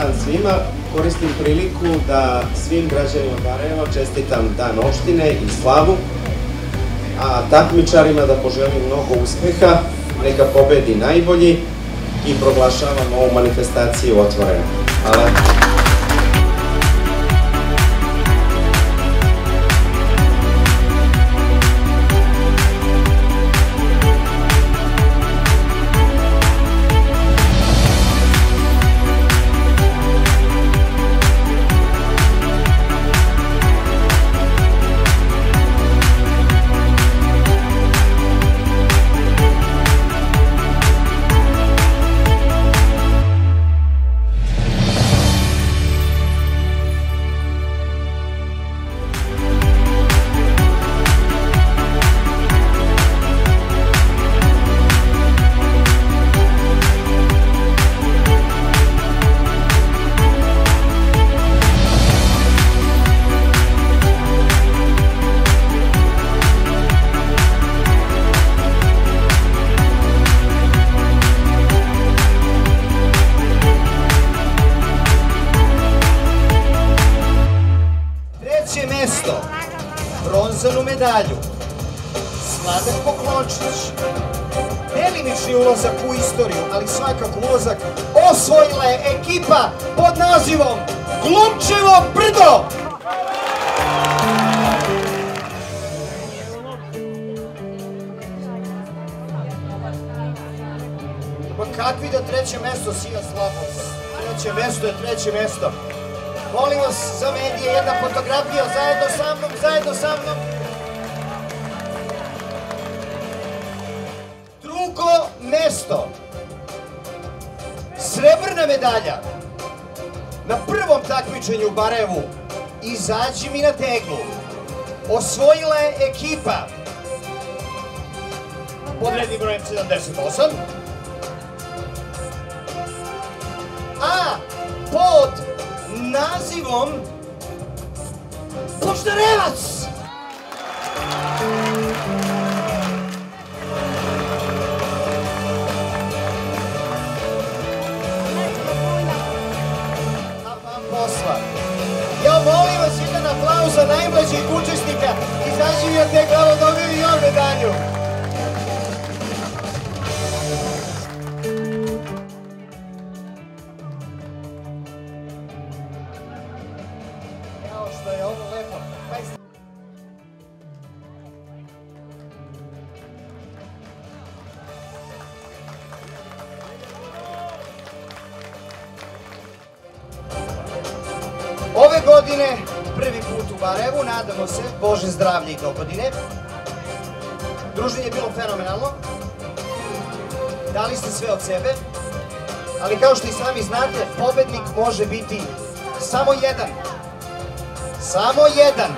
dan svima. Koristim priliku da svim građanima Barajeva čestitam dan opštine i slavu, a takmičarima da poželim mnogo uspeha, neka pobedi najbolji i proglašavam ovu manifestaciju otvorenu. Hvala. Mesto, bronzanu medalju, Sladen Poklončić, delimični ulazak u istoriju, ali svakako ulazak, osvojila je ekipa pod nazivom Glumčevo brdo! Pa kakvi da treće mesto sija slabo? Treće mesto je treće mesto. Molim vas za medije jedna fotografija zajedno sa mnom. Drugo mesto, srebrna medalja, na prvom takmičenju u Barajevu, izađi mi na teglu, osvojila je ekipa pod rednim brojem 78, a pod nazivom Požarevac! Posla. Ja molim vas jedan aplauz za najmlađih učesnika i zaživio te glavo dobili i on medalju. Što je ovo lepo. Ove godine prvi put u Barajevu, nadamo se, Bože zdravlje i dogodine. Druženje je bilo fenomenalno. Dali ste sve od sebe, ali kao što i sami znate, pobednik može biti samo jedan. Samo jedan.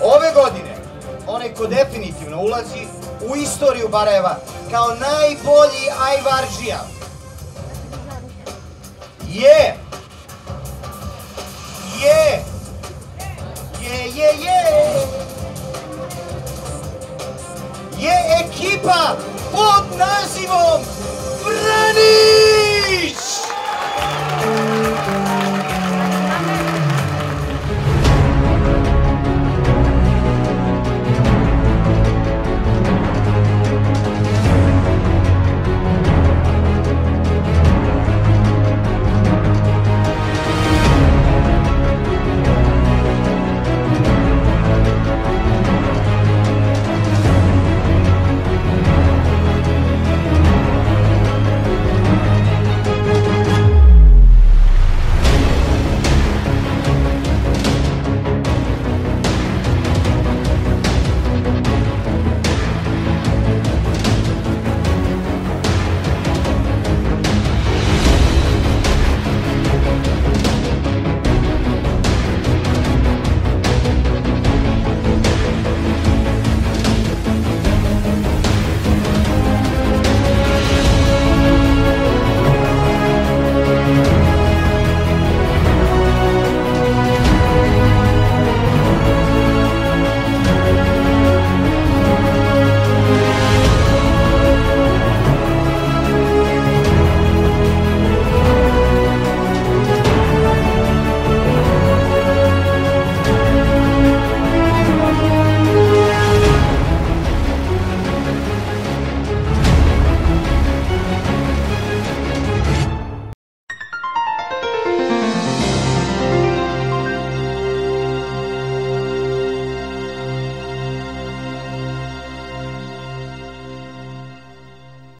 Ove godine, onaj ko definitivno ulazi u istoriju Barajeva kao najbolji ajvardžija je ekipa pod nazivom Vrani!